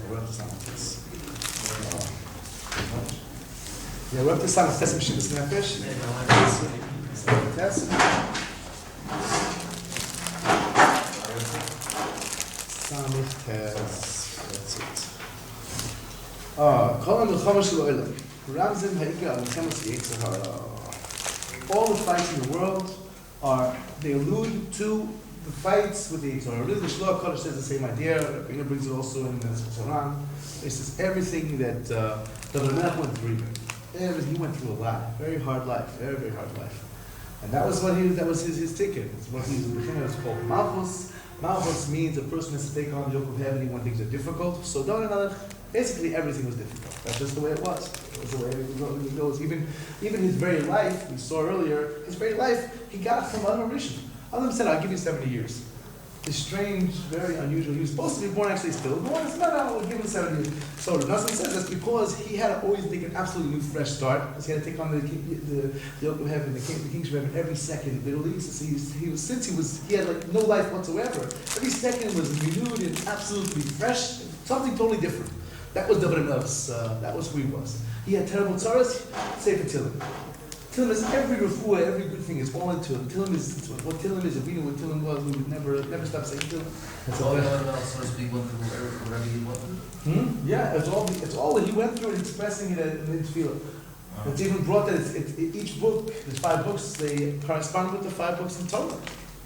we're up to Samachtes. Yeah, we're up to Samachtes Meshivos Nefesh. Samachtes. That's it. Kol HaMilchama Shel Olam. Ramzim Ha'ikar HaMilchemas Yetzer Hara. All the fights in the world they allude to the fights with the Yetzer Hara. Really, the Shloah Kodesh says the same idea. Rabbeinu brings it also in the Quran. It says everything that David Melech went through. He went through a lot. Very hard life. Very, very hard life. And that was his ticket. It's what it was called Malchus. Malchus means a person has to take on the yoke of heaven when things are difficult. So David Melech, basically everything was difficult. That's just the way it was. That's the way it goes. Even his very life, we saw earlier, his very life, he got from Adam Rishon. Adam said, I'll give you 70 years. It's strange, very unusual. He was supposed to be born actually still. No, it's not, I'll give him 70 years. So Nassim says that's because he had to always make an absolutely new, fresh start. Because he had to take on the yoke of heaven, the kingship of heaven every second, literally. Since he had like no life whatsoever. Every second was renewed and absolutely fresh, something totally different. That was David Melech's, that was who he was. He had terrible tzaras, say for Tillim. Tillim is every refuah, every good thing is all into him. Tillim is what Tillim is. If we knew what Tillim was, we would never stop saying Tillim. That's all so to speak, went through whatever he wanted. Yeah, it's all that he went through and expressing it in his field. It's even brought that each book, there's 5 books, they correspond with the 5 books in Torah.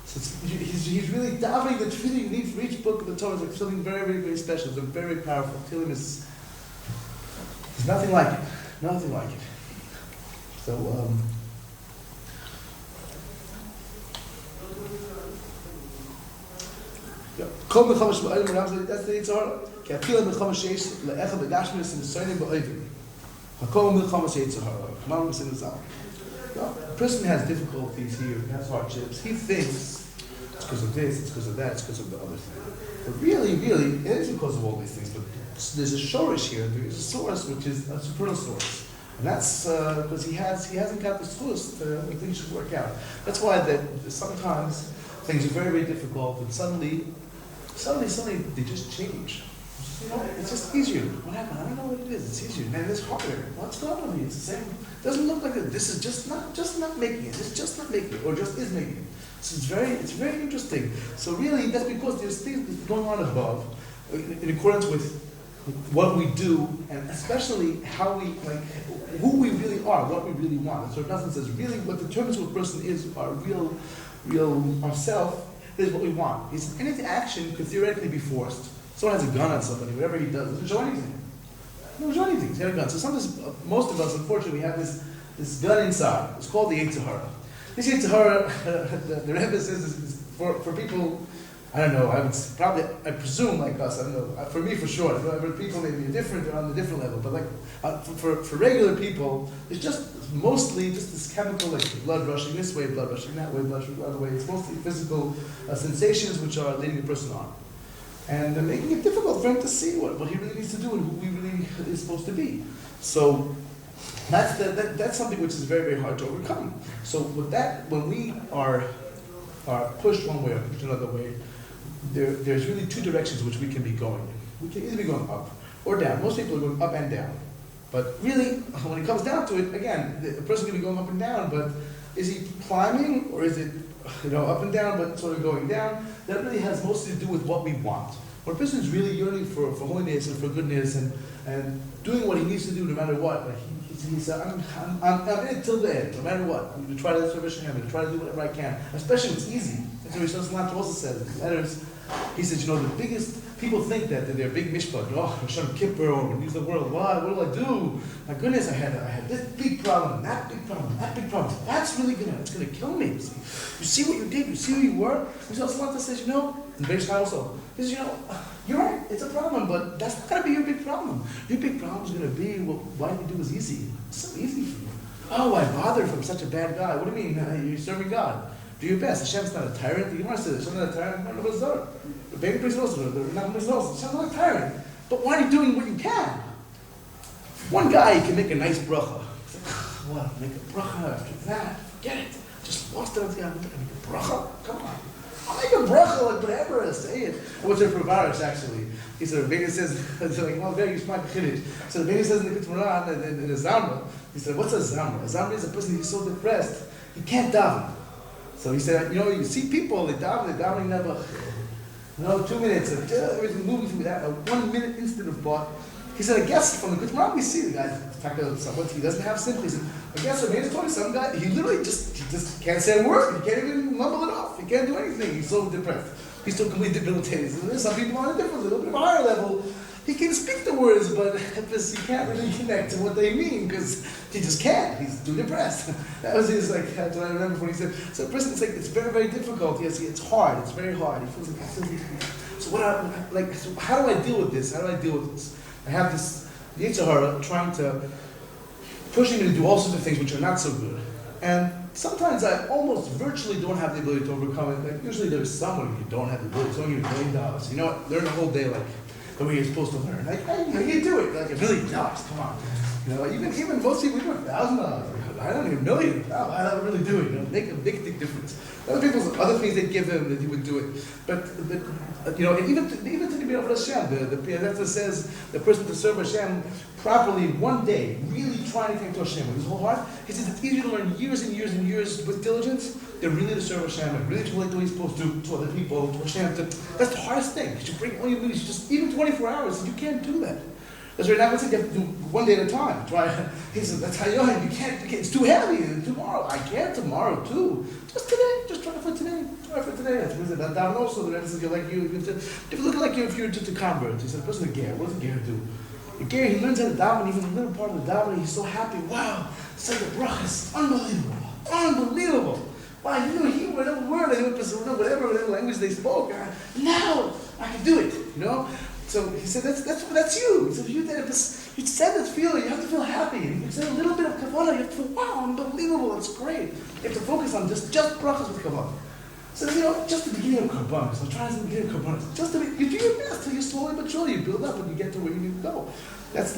So he's really davening the tefillah you need for each book of the Torah. It's like something very, very, very special. It's very powerful. Tillim is there's nothing like it. Nothing like it. So, Kol Milchama Shel Olam Ramzim, that's the Yetzer Hara. Ki Atchila Milchama Sheish Le'echad B'Gashmis and Nisonim Ba'Oivim. HaKol Milchama Yetzer Hara. K'mal Mitzin Zal. A person has difficulties here, he has hardships. He thinks it's because of this, it's because of that, it's because of the other thing. But really, it is because of all these things. But there's a shorish here. There is a source which is a supernal source. And that's because he hasn't got the source when things should work out. That's why that sometimes things are very, very difficult, and suddenly they just change. You know, it's just easier. What happened? I don't know what it is. It's easier. Man, it's harder. What's going on here? It's the same. It doesn't look like it. This is just not making it. It's just not making it, or just is making it. So it's very interesting. So really, that's because there's things going on above, in accordance with what we do, and especially how we who we really are, what we really want. So Nassim says, really, what determines who a person is, our real ourself, is what we want. Any action could theoretically be forced. Someone has a gun on somebody, whatever he does, doesn't show anything. Doesn't show anything. He's got a gun. So sometimes, most of us, unfortunately, we have this gun inside. It's called the Yetzer Hara. This Yetzer Hara, the Rebbe says, is for people. I don't know. I presume like us. I don't know. For me, for sure. For people, maybe different. They're on a different level. But like for regular people, it's just mostly just this chemical, like blood rushing this way, blood rushing that way, blood rushing the other way. It's mostly physical sensations which are leading the person on, and making it difficult for him to see what he really needs to do and who he really is supposed to be. So that's something which is very, very hard to overcome. So with that, when we are pushed one way or pushed another way, there's really 2 directions which we can be going in. We can either be going up or down. Most people are going up and down. But really, when it comes down to it, again, the person can be going up and down, but is he climbing or is it up and down but sort of going down? That really has mostly to do with what we want. When a person is really yearning for holiness and for goodness and doing what he needs to do no matter what, like he said, I'm in it till the end, no matter what. I'm going to try to serve Hashem, I'm going to try to do whatever I can, especially when it's easy. That's what Rishonim also said in his letters. He says, the biggest, people think that they're big mishpat, Hashem Kippur, or news of the world, what do I do? My goodness, I had this big problem, that big problem, that big problem. That's really it's going to kill me. You see what you did, you see who you were? Rishonim says, and Beis also, he says, you're right, it's a problem, but that's not going to be your big problem. Your big problem is going to be what you do is easy. It's so easy for you. Oh, I bother from such a bad guy. What do you mean? You're serving God. Do your best. Hashem's not a tyrant. You want to say this. Hashem's not a tyrant. The baby priest also. The not priest also. Hashem's not a tyrant. But why are you doing what you can? One guy can make a nice bracha. What? Make a bracha after that? Forget it. Just lost it on the other. Make a bracha? Come on. I'll make a bracha, like whatever, say it. What's your Pravarish, actually? He said, Rebbeinu says, it's like, well, very smart Chiddush. So Rebbeinu says in the Ketmurah, in the Zamra, he said, what's a Zamra? A Zamra is a person who's so depressed, he can't daven. So he said, you see people, they daven never, 2 minutes, everything moving through that, a 1 minute instant of thought. He said, I guess from the Ketmurah we see the guy, in fact, he doesn't have simple. He said, I guess Rebbeinu told me some guy, he literally just can't say a word, he can't even mumble it off, he can't do anything, he's so depressed. He's still completely debilitated. Some people on a different, a little bit of a higher level, he can speak the words, but he can't really connect to what they mean because he just can't. He's too depressed. That was his, that's what I remember when he said. So a person, it's very, very difficult. Yes, it's hard. It's very hard. He feels like, so how do I deal with this? How do I deal with this? I have this Yetzer Hara trying to pushing me to do all sorts of things which are not so good, and sometimes I almost virtually don't have the ability to overcome it. Like usually there's someone you don't have the ability. Someone you $1 million. You know what? Learn the whole day like the way you're supposed to learn. Like, hey, how you do it? Like $1 million. Come on. Even most people do $1,000. I don't even $1 million. I don't really do it. Make a big difference. Other things they give him that he would do it. But and even to be able to Hashem, the Piazetta says the person to serve Hashem properly one day, really trying to connect to Hashem with his whole heart. He says it's easier to learn years and years and years with diligence than really to serve Hashem and really to relate to what he's supposed to other people, to Hashem. That's the hardest thing. You should bring all your movies, just even 24 hours. You can't do that. That's right. Now, you have to do one day at a time. Try. He said, "That's how you can't. It's too heavy. Tomorrow, I can't. Tomorrow too. Just today. Just try for today. Try for today." That's what that down also. The Rebbe says, "You're like you. If you look like you, if you're just a convert." He said, "A person a ger. What does a ger do? A ger, he learns how to daven. Even a little part of the davening, he's so happy. Wow, say the brachas. Unbelievable. Wow, you know Hebrew, whatever word, whatever language they spoke. Now I can do it. So he said, that's you. He said, you said that feeling, you have to feel happy. You said a little bit of kavanah, you have to feel, wow, unbelievable, it's great. You have to focus on just brachas with kavanah. So, just the beginning of karbanos. So try the beginning of karbanos. You do your best till you slowly but surely you build up and you get to where you need to go. That's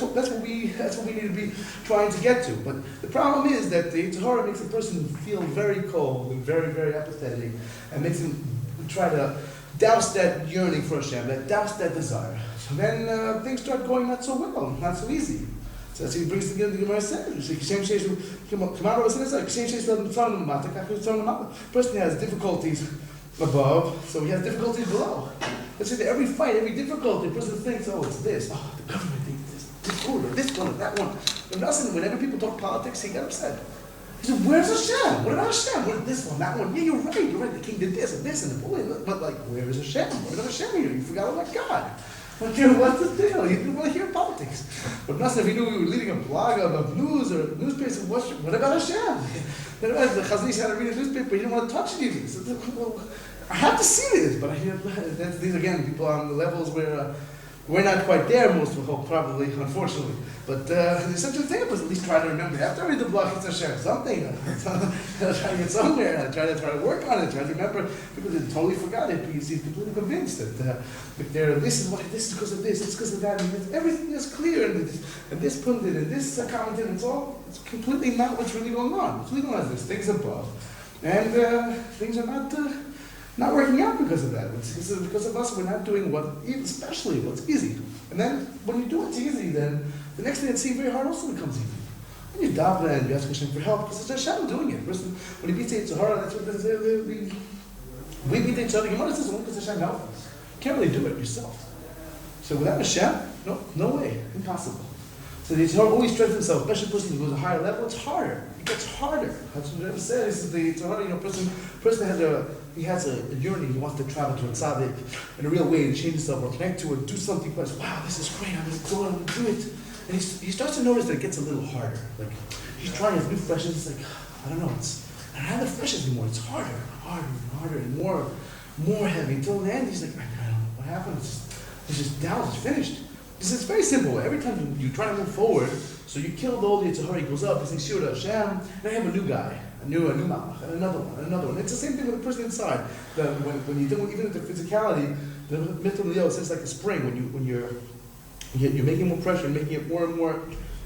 what we need to be trying to get to. But the problem is that the Yetzer Hara makes a person feel very cold and very, very apathetic, and makes him try to douse that yearning for Hashem, douse that desire. So then things start going not so well, not so easy. So that's what he brings together the Gemara says. Person has difficulties above, so he has difficulties below. Let's say that every fight, every difficulty, the person thinks, oh, it's this, the government thinks this order, this one, that one. And whenever people talk politics, he got upset. He said, where's Hashem? What about Hashem? What this one, that one? Yeah, you're right. The king did this and this and the but where is Hashem? What about Hashem here? You forgot about God. What's the deal? You didn't want to hear politics. But if you knew we were leading a blog of news or newspaper, what about Hashem? The Chazon had to read a newspaper, he didn't want to touch it even. So, well, I have to see this, but these again, people on the levels where we're not quite there, most of all, probably, unfortunately. But there's such a thing, but at least try to remember. After I read the blog, it's Hashem, something. Try to get somewhere, try to work on it, try to remember. People totally forgot it, because he's completely convinced that this is because of this, it's because of that, and everything is clear, and this pundit, and this commentator, it's completely not what's really going on. What's really going on is there's things above, and things are not working out because of that. It's because of us, we're not doing especially what's easy. And then, when you do what's easy, then the next thing that seems very hard also becomes easy. When you daven and you ask Hashem for help, because it's Hashem doing it. When he beats Yetzer Hara, that's what we beat each other. Gemara says only because Hashem helps us. You can't really do it yourself. So without Hashem, no way, impossible. So the Yetzer Hara always strengthens himself, especially a person who goes to a higher level, it's harder. It gets harder. That's what it says. The Yetzer Hara, person has a yearning, he wants to travel to a tzaddik in a real way and change himself or connect to it, do something, but wow, this is great, I'm going to do it. And he starts to notice that it gets a little harder. Like, he's trying his new freshness, it's like, I don't know, I don't have the freshness anymore, it's harder, and more heavy. Until the end, he's like, I don't know what happened, it's just down, it's finished. It's very simple. Every time you try to move forward, so you kill the old Yetzer Hara, he goes up, he says, Shira Hashem, and I have a new guy. A new malach, and another one. It's the same thing with the person inside. When you do, even with the physicality, the mental Leo says like a spring. When you're making more pressure, making it more and more,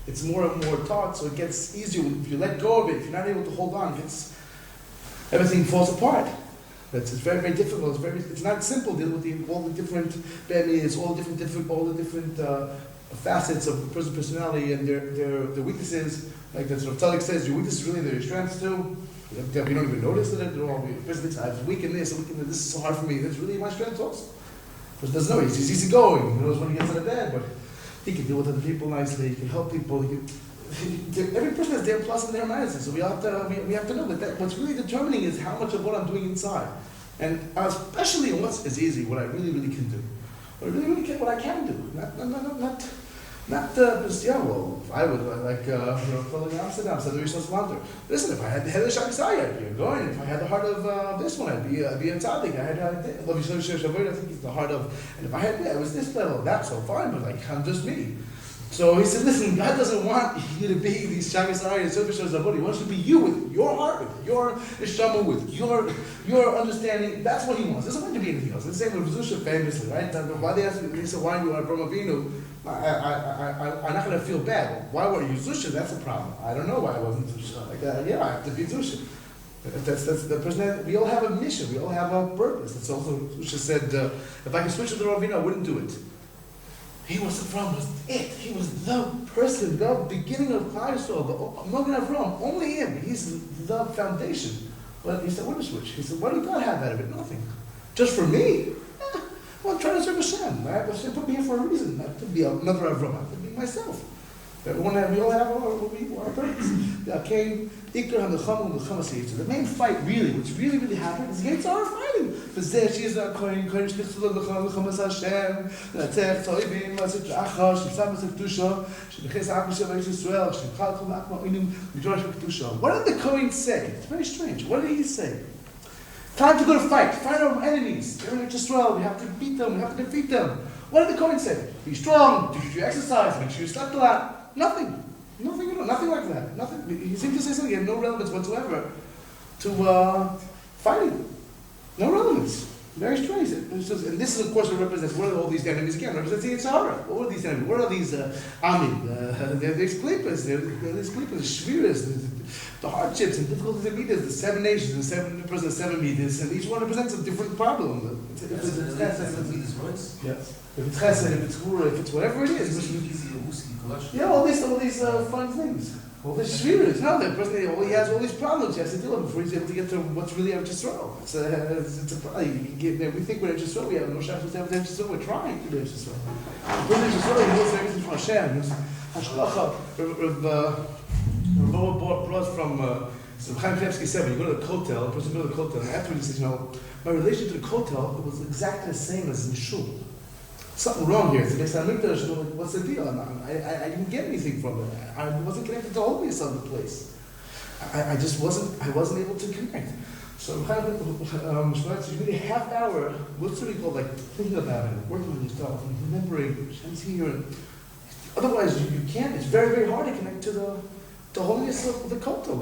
it's more and more taut. So it gets easier. If you let go of it, if you're not able to hold on, everything falls apart. It's very, very difficult. It's not simple dealing with all the different barriers, all the different facets of a person's personality and their weaknesses. Like the sort of Talik says, your weaknesses really they're your strengths too. You don't even notice that they're all I'm weak in this, I'm weak in this. This is so hard for me. That's really my strength also. Because doesn't know he's easy going. He knows when he gets out of bed, but he can deal with other people nicely. He can help people. Every person has their plus and their minuses. So we have to know that what's really determining is how much of what I'm doing inside, and especially in what's is easy, what I really, really can do, what I can do. Not just well. If I would in Amsterdam, so there is no. Listen, if I had the head of Shabbosai, I'd be going. If I had the heart of this one, I'd be a tzaddik. I think he's the heart of. And if I had it was this level, that's so fine. But like, I'm just me. So he said, listen, God doesn't want you to be these Shabbosai and Sofisha Zabudi. He wants you to be you with your heart, with your neshama, with your understanding. That's what he wants. He doesn't want you to be anything else. It's the same with Zusha famously, right? Why they asked me, they said, why you are Avraham Avinu? I'm not going to feel bad. Why were you Zusha? That's a problem. I don't know why I wasn't Zusha. Like, I have to be Zusha. That's the person. We all have a mission. We all have a purpose. It's also Zusha said, if I could switch to the Ravina, I wouldn't do it. He was it. He was the person, the beginning of Klal Yisrael, the Magen Avram. Only him. He's the foundation. But he said, what is switch? He said, what do God have out of it? Nothing. Just for me? Well, I'm trying to serve Hashem. Right? Hashem put me here for a reason, not to be another Avram, not to be myself. We all have our purpose. The main fight, really, what's really, really happening is Gates are fighting. What did the Kohen say? It's very strange. What did he say? Time to go to fight our enemies. They're in Israel. We have to beat them. We have to defeat them. What did the Kohen say? Be strong. Do your exercise. Make sure you slept a lot. Nothing at all. Nothing like that. Nothing. He seemed to say something that had no relevance whatsoever to fighting. No relevance. Very strange. And this is, of course, what represents. What are all these enemies again? Represents the Yitzhara. What are these enemies? What are these Amid? They're klipas. They're these klipas, the shviras, the hardships and difficulties of leaders, the 7 nations, the 7 meters, and each one represents a different problem. If it's chesed, yes. If it's chesed, if it's gura, if it's whatever it is. Yeah, all these fun things. All these shviras. No, the person he has all these problems he has to deal with before he's able to get to what's really Eretz Yisrael. It's a problem. We think we're Eretz Yisrael, we have no chance to have Eretz Yisrael, we're trying to be Eretz Yisrael. The person Eretz Yisrael, he knows everything from Hashem. Hashgacha, Rav brought from Chaim Kanievsky said, when you go to the Kotel, a person goes to the Kotel, and afterwards he says, my relation to the Kotel, it was exactly the same as in Shul. Something wrong here. So they said, what's the deal? I didn't get anything from it. I wasn't connected to the holiness of the place. I wasn't able to connect. So Meshivos, you need a half hour, what's it called, like thinking about it, working on yourself, and remembering Hashem's here. And otherwise, you can't. It's very, very hard to connect to the holiness of the Kotel,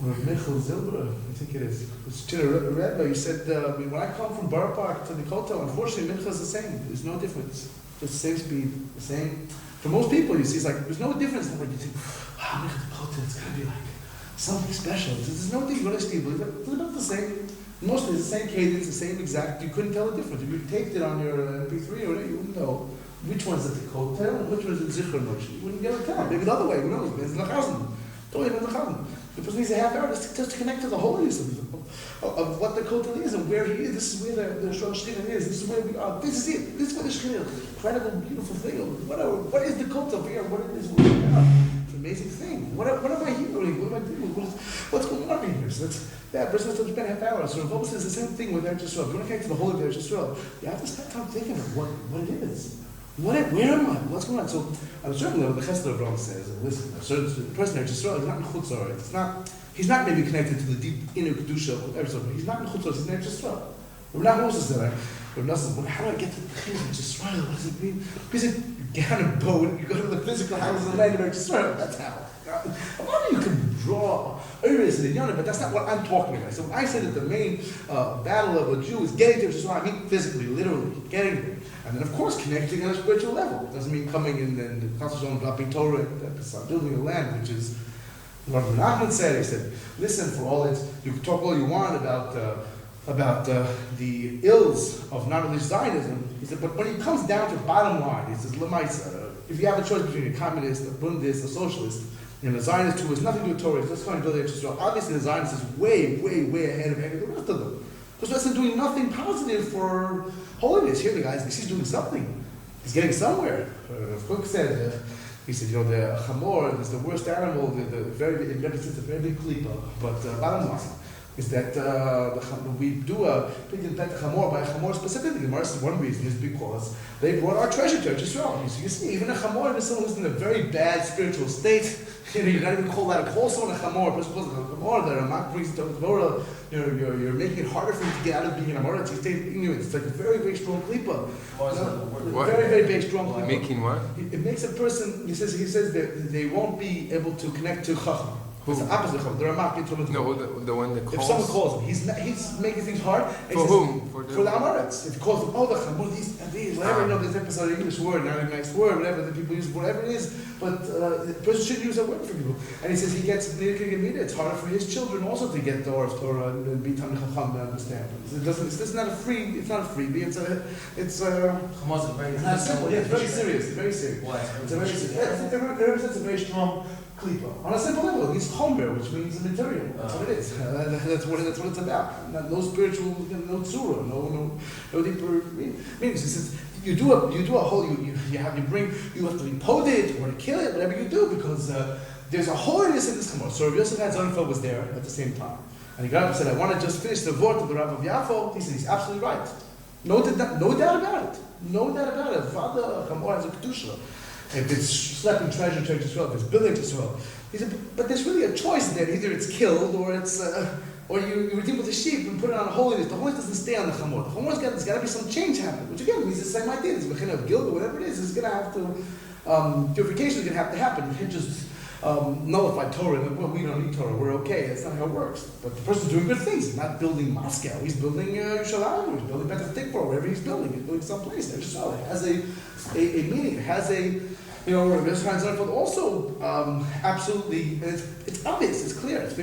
or Michal Zilber, I think it is. It's a Rebbe. You said, when I come from Borough Park to the Kotel, unfortunately, Mincha is the same. There's no difference. Just the same speed, the same. For most people, you see, it's like, there's no difference. Like you think, wow, Mincha the Kotel, it's got to be like something special. There's no thing, it's about the same. Mostly the same cadence, the same exact. You couldn't tell the difference. If you taped it on your MP3 or whatever, you wouldn't know which one's at the Kotel and which one's at Zichron Moshe. You wouldn't be able to tell. Maybe the other way, who knows? It's Lachazan. Totally not Lachazan. The person needs a half hour just to connect to the holiness of what the Kotel is and where he is. This is where the Shlosh Shechina is. This is where we are. This is it. This is where the Shechina is. Incredible, beautiful thing. What is the Kotel here? What is where we are? It's an amazing thing. What am I hearing? What am I doing? What's going on here? So that person has to spend a half hour. So Rav says the same thing with Eretz Yisrael. If you want to connect to the holy of Eretz Yisrael, you have to spend time thinking of what it is. Where am I? What's going on? So, on a certain level, the Chesed of Ram says, listen, the person in Israel is not in Chutzor. He's not maybe connected to the deep inner Kedusha of Eretz. He's not in Chutzor, he's in Eretz Yisrael. Rav Moses said, how do I get to the Chiyuv of Yisrael? What does it mean? Because you get on a boat, you go to the physical house of the land of Eretz Yisrael. That's how. Maybe you can draw Uris and Inyana, but that's not what I'm talking about. So when I say that the main battle of a Jew is getting to Eretz Yisrael, I mean physically, literally, getting there. And then, of course, connecting on a spiritual level. It doesn't mean coming in and concentrating on dropping Torah and building a land, which is What Menachem said, he said, listen, for all it, you can talk all you want about the ills of non-religious Zionism. He said, but when it comes down to bottom line, he says, if you have a choice between a communist, a Bundist, a socialist, and a Zionist who has nothing to do with Torah, it's just going to build Israel. Obviously, the Zionist is way, way, way ahead of any of the rest of them. Because the rest of them doing nothing positive for holiness. Here, the guy, he's doing something. He's getting somewhere. Cook said, he said, the chamor is the worst animal. It represents a very big klipa. But bottom line is that we do a big bet chamor by a chamor specifically. One reason is because they brought our treasure to Israel. So you see, even a chamor is someone who's in a very bad spiritual state. You're not even call someone a chamor. A person calls it a chamor. The Ramak brings it to the Torah. You're making it harder for him to get out of being an amor. It's ignorant. It's like a very, very strong klipa. Very, very big, strong klipa. Making what? It makes a person. He says that they won't be able to connect to chacham. It's the opposite of chacham. The Ramak. No, the one that calls. If someone calls him, he's making things hard. For whom? For the Amoritz. If he calls them, the chamor, these, whatever, there's episode of English word, not a nice word, whatever the people use, whatever it is. But the person shouldn't use that word for people. And he says he gets it's harder for his children also to get the Torah and be Talmid Chacham and understand. It's not a freebie. It's not simple. Yeah, it's very serious. It's very serious. Why? It's a very serious. It represents a very strong klipa. On a simple level, he's chomer, which means material. That's what it is. That's what it's about. No spiritual, no tzura, no deeper meaning. He says you do a whole you have to be poded or to kill it, whatever you do, because there's a holiness in this chamor. So Rav Yosef Zonenfeld was there at the same time, and he got up and said, "I want to just finish the vort of the Rav of Yafo." He said he's absolutely right. No doubt about it. No doubt about it. Father chamor has a kedusha. If it's schlepping treasure to Israel, if it's building to Israel, he said, but there's really a choice there. Either it's killed or it's, or you redeem with the sheep and put it on holiness. The holiness doesn't stay on the chamor. The chamor there's got to be some change happening, which again means the same idea. There's a kind of guilt or whatever it is. It's going to have to purification is going to have to happen. You can't just nullify Torah and well, we don't need Torah. We're okay. That's not how it works. But the person's doing good things. He's not building Moscow. He's building Yerushalayim. He's building Beth Tikva, wherever he's building. He's building someplace. There's Israel. It has a meaning. It has a this kind of also absolutely, it's obvious, it's clear, it's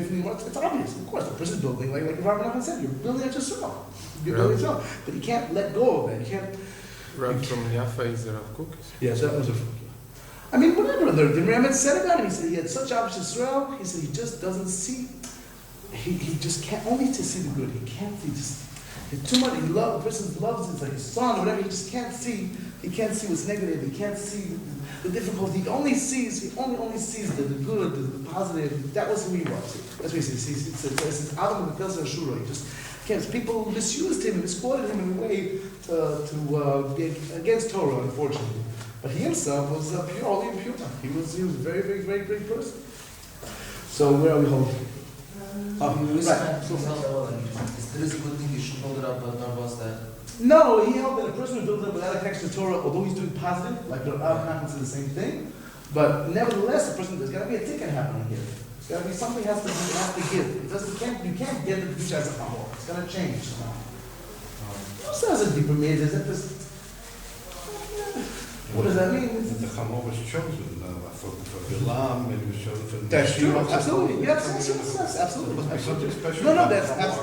obvious. Of course, the person's building, like Rabbi Nachman said, you're building at yourself. You're building yourself. But you can't let go of that. You can't. Rav from Yaffa is the Rav Kook? Yes, that was a. I mean, whatever the Rambam said about him, he said he had such obvious Israel. He said he just doesn't see. He just can't only to see the good. He can't see just. Too much. The person loves it. It's like his son or whatever. He just can't see. He can't see what's negative. He can't see the difficulty. He only sees the good, the positive. That was who he was. That's what he says. He says, Adam and the Kelsa Ashura. He just can't. People misused him and misquoted him in a way to be against Torah, unfortunately. But he himself was pure, holy and pure. He was a very, very, very great person. So where are we holding? Right. It is a good thing you should hold it up, but not was that. No, he held that a person who builds up without a connection to Torah, although he's doing positive, like the Rav Nachman said the same thing, but nevertheless, there's got to be a ticket happening here. There's got to be something has to give. You can't get the kedusha as a chamor. It's got to change somehow. Also has a deeper meaning. What does that mean? The chamor was chosen for Bilam, and was chosen for. That's true. Absolutely. Yes, absolutely.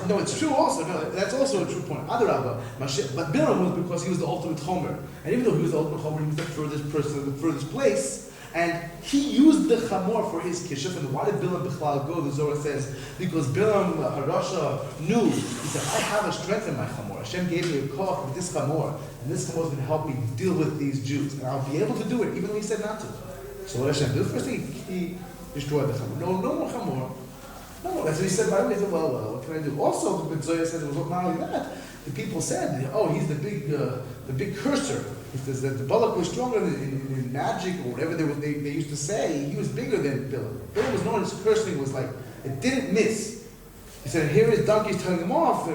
No, it's true also. No, that's also a true point. Adarabah, but Bilam was because he was the ultimate chomer, and even though he was the ultimate chomer, he was the furthest person, the furthest place. And he used the chamor for his kishuf. And why did Bilam Bichlal go? The Zohar says, because Bilam Harasha knew, he said, I have a strength in my chamor. Hashem gave me a koch with this chamor, and this chamor is going to help me deal with these Jews. And I'll be able to do it, even though he said not to. So what Hashem did? First thing, he destroyed the chamor. No more chamor. No, that's what he said. By the way, he said, well, what can I do? Also, the Zohar says, it was not only that. The people said, oh, he's the big cursor. If the Balak was stronger in magic or whatever they used to say, he was bigger than Bilam. Bilam was known as cursing was like, it didn't miss. He said, here his donkey's telling him off.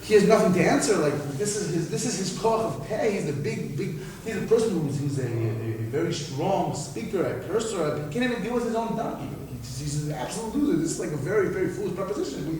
He has nothing to answer. Like this is his koch of pay. He's he's a person who's a very strong speaker, a cursor. He can't even deal with his own donkey. He's an absolute loser. This is like a very, very foolish proposition.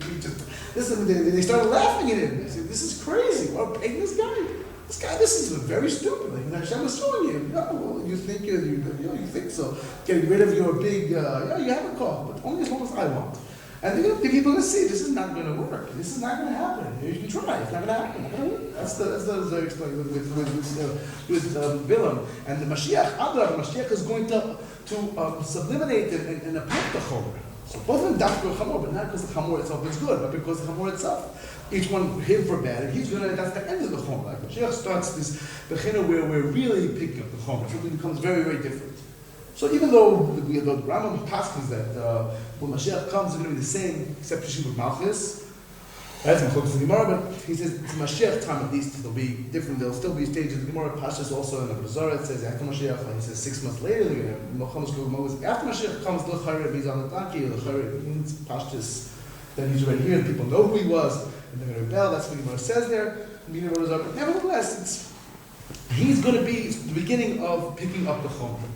They started laughing at him. They said, this is crazy. We're paying this guy. This guy, this is very stupid. Like Hashem was showing you. Well, you think you think so. Getting rid of your big, you have a car, but only as long as I want. And the people are going to see this is not going to work. This is not going to happen. You can try. It's not going to happen. Not going to work. That's the explain with Bilam. And the Mashiach, Mashiach is going to sublimate and uplift the Chomer. So both of them dafka Chamor, but not because the Chamor itself is good, but because the Chamor itself, each one hid for bad, and he's going to, that's the end of the Chomer. Like Mashiach starts this Bechina where we're really picking up the Chomer. It becomes very, very different. So even though the Rambam passes that when Mashiach comes, it's going to be the same, except Yeshiva with Malchus. That's in Chokes of the Gemara, but he says it's Mashiach time at least. It'll be different. There'll still be stages. The Gemara passes also in the Bazar. It says after Mashiach, and he says 6 months later, they're going to after Mashiach comes, the Chayre he's on the donkey, the Chayre means Pashtus. Then he's already here, and people know who he was, and they're going to rebel. That's what the Gemara says there. But nevertheless, he's going to be the beginning of picking up the Chomer.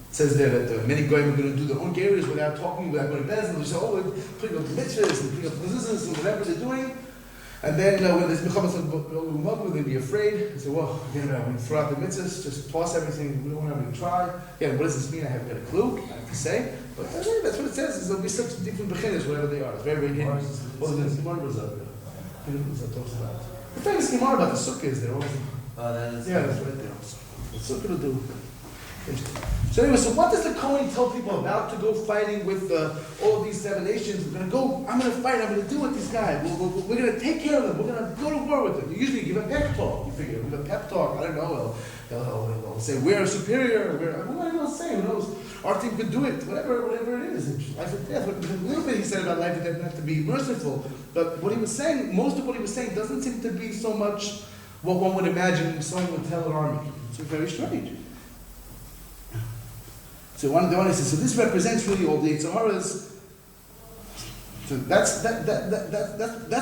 It says there that many goyim are going to do their own gears without talking, without going to Bez, and they say, we're putting up the mitzvahs and putting up the business and whatever they're doing. And then when there's Mechamas we're going to be afraid. They say, well, again, when you throw out the mitzvahs, just toss everything, we don't want to even try. Yeah, what does this mean? I haven't got a clue, I have to say. But that's what it says, is there'll be such different beginners, whatever they are. It's very, very hidden. Well, there's Gemara Brazil. Talks about. The famous Gemara about the sukkah is there also. Yeah, that's right there also. What's sukkah to do? So anyway, so what does the Kohen tell people about to go fighting with all of these 7 nations? We're going to go, I'm going to fight, I'm going to deal with these guys. We're going to take care of them. We're going to go to war with them. You usually give a pep talk. You figure, give a pep talk. I don't know. They'll say, we're superior. What am I going to say? Who knows? Our team could do it. Whatever it is. Life and death. A little bit he said about life and death, not to be merciful. But what he was saying, most of what he was saying doesn't seem to be so much what one would imagine someone would tell an army. It's very strange. So one says, so this represents really all the Yetzaharas. So that's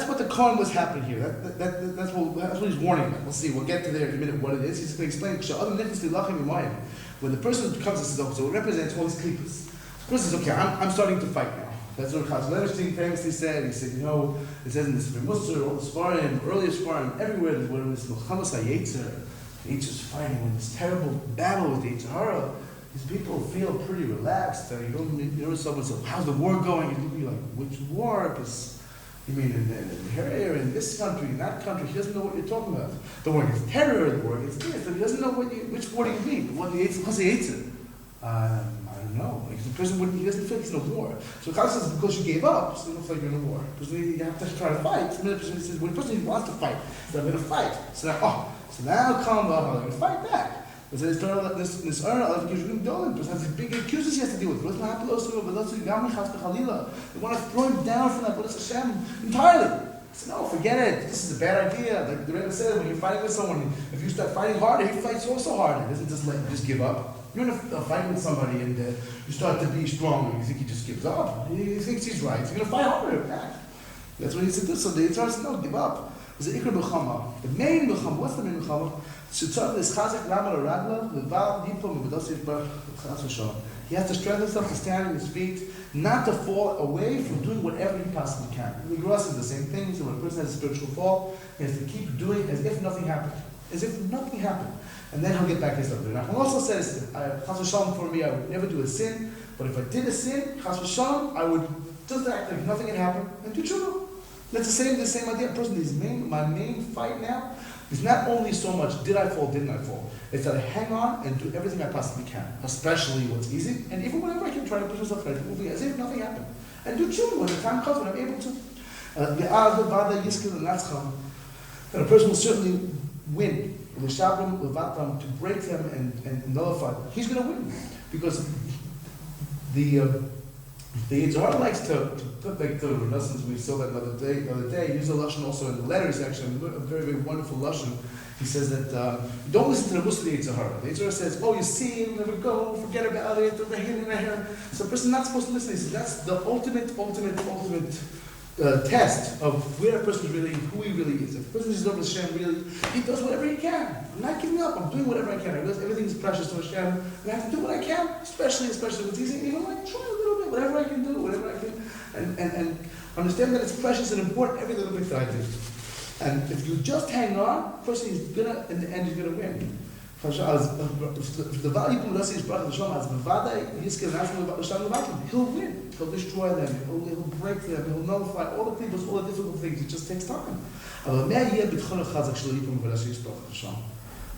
what the Kohen was happening here. That's what he's warning them. We'll see. We'll get to there in a minute what it is. He's going to explain. When the person comes and says, oh, so it represents all these klippas. The person says, okay, I'm starting to fight now. That's what Chazal Levenstein famously said. He said, it says in the Sefer Musar, all the Sfarim, earlier Sfarim, everywhere, there's when this Milchamas HaYetzer, the Yetzer's fighting, when this terrible battle with the Yetzirah, these people feel pretty relaxed. You know, someone says, how's the war going? And you'll be like, which war? Because, you mean in here, in this country, in that country? He doesn't know what you're talking about. The war against terror, the war against this, but he doesn't know which war do you mean? What the Yetzirah? I don't know. Like, the person he doesn't feel he's in a war. So Chazal says, because you gave up, so you don't feel like you're in a war. Because you have to try to fight. So the person says, when the person wants to fight, so I'm going to fight. So now come on, I'm going to fight back. This Nis'ara, because has big accusers he has to deal with. They want to throw him down from that B'nai Hashem entirely. So no, forget it. This is a bad idea. Like the Rebbe said, when you're fighting with someone, if you start fighting harder, he fights also harder. He doesn't just give up. You're in a fight with somebody and you start to be strong. You think he just gives up. He thinks he's right. He's going to fight harder back. That's what he said. So the Yitzhak said, no, give up. There's the Ikr B'chama. The main B'chama, what's the main B'chama? He has to strengthen himself to stand on his feet, not to fall away from doing whatever he possibly can. The Gemara says the same thing. So when a person has a spiritual fall, he has to keep doing as if nothing happened. As if nothing happened. And then he'll get back his stuff. Now, he also says, Chas v'shalom for me, I would never do a sin, but if I did a sin, Chas v'shalom, I would just act like nothing had happened and do tshuva. That's the same idea. My main fight now is not only so much did I fall, didn't I fall. It's that I hang on and do everything I possibly can, especially what's easy, and even whenever I can try to push myself right, moving as if nothing happened. And do tshuva when the time comes when I'm able to. And a person will certainly win. To break them and nullify them. He's going to win. Because the Yitzhak likes to put back the lessons. We saw that the other day. He used a lashon also in the letter section, a very, very wonderful lashon. He says that don't listen to the Muslim Yitzhak. The Yitzhak says, oh, you see, you'll never go, forget about it, so a person's not supposed to listen. He says that's the ultimate test of where a person is really, who he really is. If a person is over Hashem, really, he does whatever he can. I'm not giving up. I'm doing whatever I can. I realize everything is precious to Hashem. And I have to do what I can, especially what's easy. Even like try a little bit, whatever I can do, whatever I can, and understand that it's precious and important. Every little bit that I do. And if you just hang on, person is gonna, in the end, he's gonna win. If the value of Rashi's bracha Hashem as Bavada, he'll win. He'll destroy them. He'll break them. He'll nullify all the things, all the difficult things. It just takes time.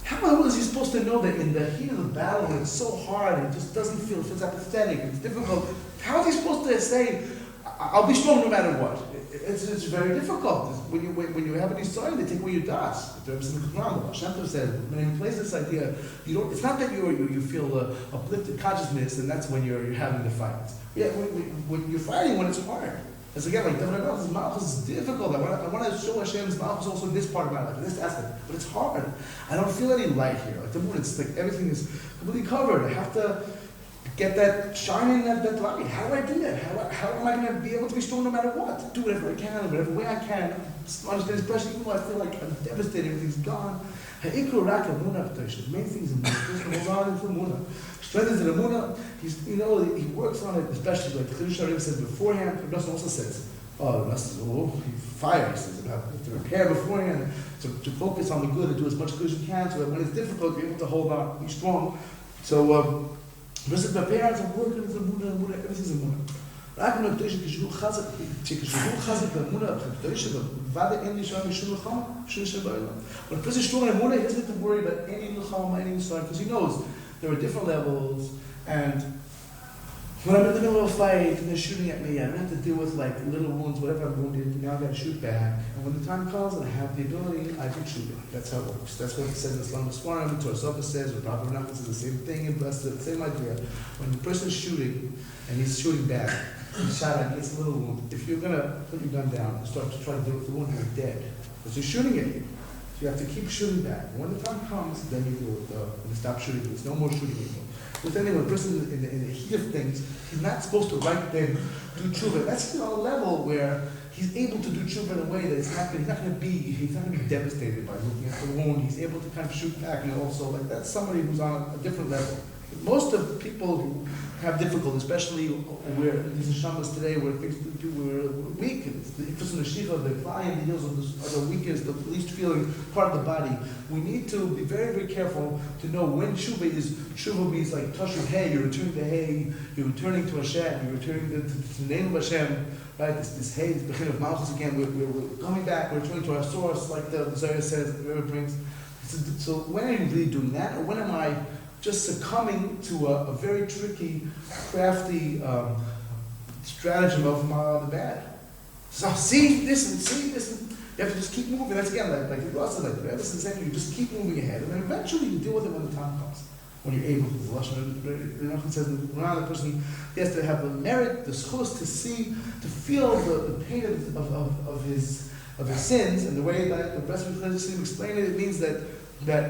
How is he supposed to know that in the heat of the battle, when it's so hard, it just doesn't feel, it feels apathetic, it's difficult? How is he supposed to say, I'll be strong no matter what? It's very difficult. When you have a desire, they take away your das. The Shem says, when you place this idea, it's not that you feel uplifted consciousness, and that's when you're having the fight. Yeah, when you're fighting, when it's hard. It's again like David Malchus is difficult. I want to show Hashem's Malchus also in this part of my life, in this aspect. But it's hard. I don't feel any light here. Like the moon, it's like everything is completely covered. I have to get that shining that light. How do I do that? How am I going to be able to be strong no matter what? Do whatever I can, whatever way I can. Understand, especially even though I feel like I'm devastated, everything's gone. The main thing is hold on into Munah. Strength is in the Munah. He works on it, especially like the Chiddush HaRim says beforehand. The Rebbe also says, fire. He says about to prepare beforehand, to focus on the good and do as much good as you can, so that when it's difficult, you're able to hold on, be strong. So, versus the parents are working with the Munah, everything's in Munah. רק מן הקדושה כשהוא חזק באמונה, הקדושה בוודאי אין לי שם שום מלחמה, שום שבעולם. When a person is strong in Emunah, he doesn't have to worry about any mlchama, any nisar, because he knows there are different levels, and when I'm in the middle of a fight and they're shooting at me, I don't have to deal with like little wounds, whatever I'm wounded, now I got to shoot back. And when the time comes and I have the ability, I can shoot it. That's how it works. That's what it says in Islam Svarim, Torah Sofa says, or Rabbi Nachman says the same thing, and blessed the same idea. When the person is shooting and he's shooting back, he's shot at, gets a little wound. If you're going to put your gun down and start to try to deal with the wound, you're dead. Because you're shooting at you. So you have to keep shooting back. When the time comes, then you stop shooting. There's no more shooting anymore. With anyone, a person in the heat of things, he's not supposed to right then do tshuva. That's on a level where he's able to do tshuva in a way that he's not going to be devastated by looking at the wound. He's able to kind of shoot back, and also like that's somebody who's on a different level. Most of the people who have difficulty, especially where these neshamas today, where things were weak, it's the interest in the shiva, the flying, the heels are the weakest, the least feeling part of the body. We need to be very, very careful to know when shuva means like tashuv hey, you're returning to hey, you're returning to Hashem, you're returning to the name of Hashem, right? This hey, this bechin of Malchus again, we're coming back, we're returning to our source, like the Zohar says, the Rebbe brings. So when are you really doing that, or when am I just succumbing to a very tricky, crafty stratagem of the bad? So see this, and you have to just keep moving. That's again like the Rosh like the saying, you just keep moving ahead, and then eventually you deal with it when the time comes, when you're able to. The Lashon says the person he has to have the merit, the schus, to feel the pain of his sins, and the way that the rest of the Chiddushim explain it means that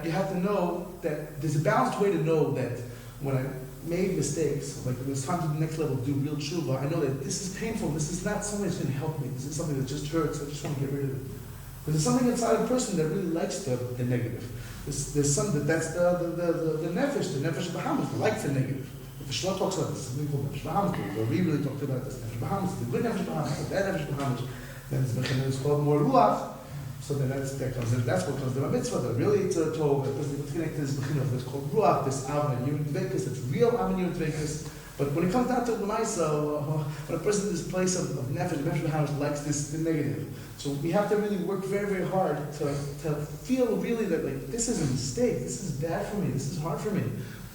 you have to know that there's a balanced way to know that when I made mistakes, like when it's time to the next level, do real tshuva, I know that this is painful, this is not something that's going to help me, this is something that just hurts, I just want to get rid of it. But there's something inside a person that really likes the negative. There's something that's the nefesh Bahamas, likes the negative. The Shlomo talks about this, something called nefesh Bahamas, or we really talked about this, nefesh Bahamas, the good nefesh Bahamas, the bad nefesh Bahamas, then it's called more ruach. So then that's what comes to the mitzvah. That really to connect to this bechin it's called ruach, this avon and dvekus. It's real avon and dvekus. But when it comes down to the ma'isa, when a person in this place of nefesh, nefesh likes the negative. So we have to really work very, very hard to feel really that like this is a mistake. This is bad for me. This is hard for me.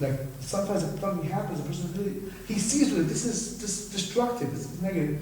Like sometimes if something happens, a person really sees really this is destructive. This is negative.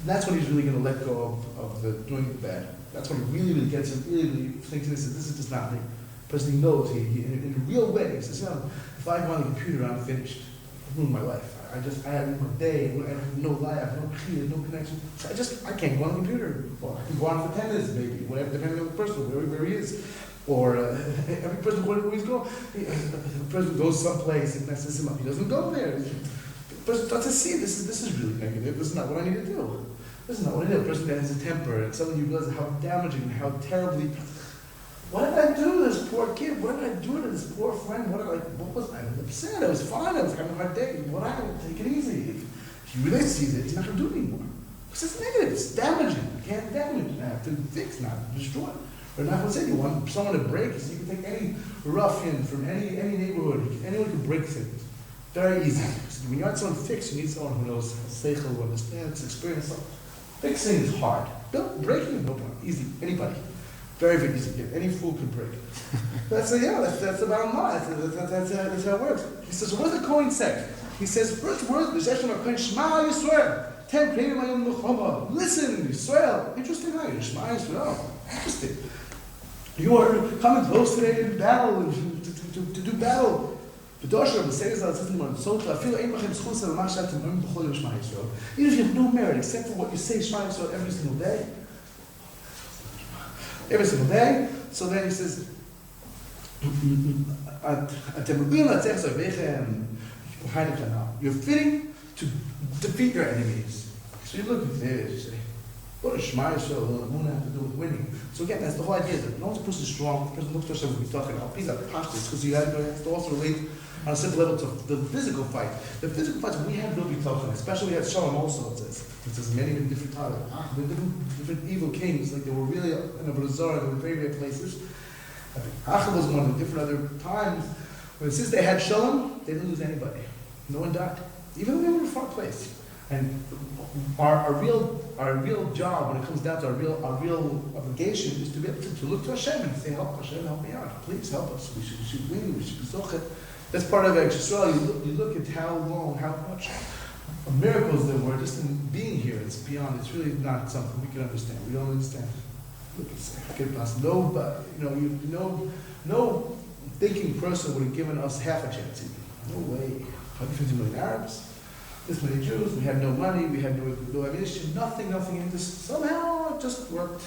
That's when he's really going to let go of the doing the bad. That's when he really, really gets it, really thinks this is just not me. Person he knows, he in a real way, he says, if I go on the computer, I'm finished. I've ruined my life. I have no day, I have no life, no creative, no connection. So I can't go on the computer. Well, I can go on for 10 minutes maybe, whatever, depending on the person, where he is. Or every person, where he's going. The person goes someplace, it messes him up. He doesn't go there. The person starts to see this is really negative. This is not what I need to do. This is not what I do. A person that has a temper, and suddenly you realize how damaging and how terribly. What did I do to this poor kid? What did I do to this poor friend? What was I? I was upset. I was fine. I was having a hard day. What I take it easy. If he really sees it, he's not going to do it anymore. Because it's negative. It's damaging. You can't damage it. I have to fix, not destroy. Or not saying you want someone to break, so you can take any ruffian from any neighborhood, anyone can break things. Very easy. So when you want someone fixed, you need someone who knows seichel, who understands, experience. Fixing is hard. Breaking is no problem. Easy. Anybody. Very, very easy. Any fool can break. That's the bottom line. That's how it works. He says, what does the Kohen say? He says, first word, the Shema Yisrael. Listen, Yisrael. Interesting, right? Shema Yisrael. Interesting. You are coming close today in battle, to do battle. Even if you have no merit except for what you say Shema Yisrael every single day. So then he says, you're fitting to defeat your enemies. So you look at this, you say, what does Shema Yisrael have to do with winning? So again, that's the whole idea that no person is strong, the person looks to Hashem, we're talking about. These are postures, because you have to also relate on a simple level to the physical fight. The physical fights, we have no bitachon, especially we had Shalom also, it says many different times. Different evil kings, like they were really in a bazaar, they were very, very places. I think Achel was one of the different other times, when since they had Shalom, they didn't lose anybody. No one died. Even though they were in a far place. And our real job when it comes down to our real obligation is to be able to look to Hashem and say, help Hashem, help me out. Please help us. We should win, we should be zochet. That's part of Eretz Yisrael. You look at how long, how much miracles there were just in being here. It's beyond. It's really not something we can understand. We don't understand. No thinking person would have given us half a chance. Even. No way. 150 million Arabs, this many Jews. We had no money. We had no ammunition. Nothing. And this somehow it just worked.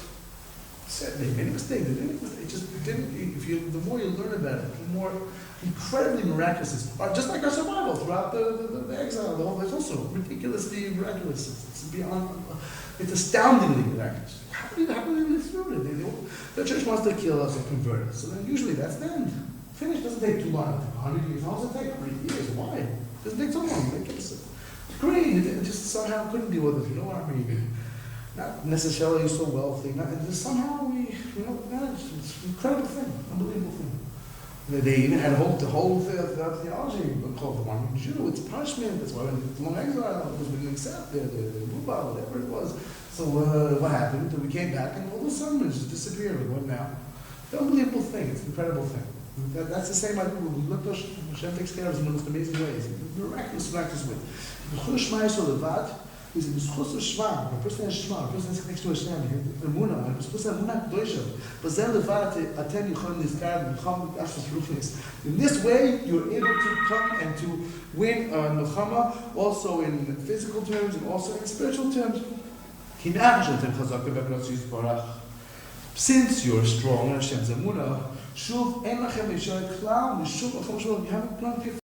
They made a mistake. It just didn't. The more you learn about it, the more incredibly miraculous it is. Just like our survival throughout the exile, it's also ridiculously miraculous. It's beyond. It's astoundingly miraculous. How do we live through it? The church wants to kill us and convert us. So then usually that's the end. Finish doesn't take too long. 100 years. How does it take? 100 years. Why? It doesn't take so long. It's great. It just somehow couldn't deal with it. You know what I mean? Not necessarily so wealthy. Somehow we managed. It's an incredible thing. Unbelievable thing. They even had the whole theology called the one Jew. It's punishment. That's why it's long exile, because we didn't accept the Mubal, whatever it was. So what happened? We came back and all of a sudden it just disappeared. What now? It's an unbelievable thing. It's an incredible thing. That's the same idea. When we look at Hashem takes care of us in the most amazing ways. Miraculous ways. Is in the schus of Shema, a person has Shema, a person is next to Hashem, Emunah, and supposed to have Emunah Kedosha. But then Levat Atem Yichon Nizkar Milcham Ashras Ruchnis. In this way, you're able to come and to win Milchama, also in physical terms and also in spiritual terms. Since you're strong in Hashem's Emunah, Shuv En Lachem Yisharet Klal, Mishuv Acham Shalom, you haven't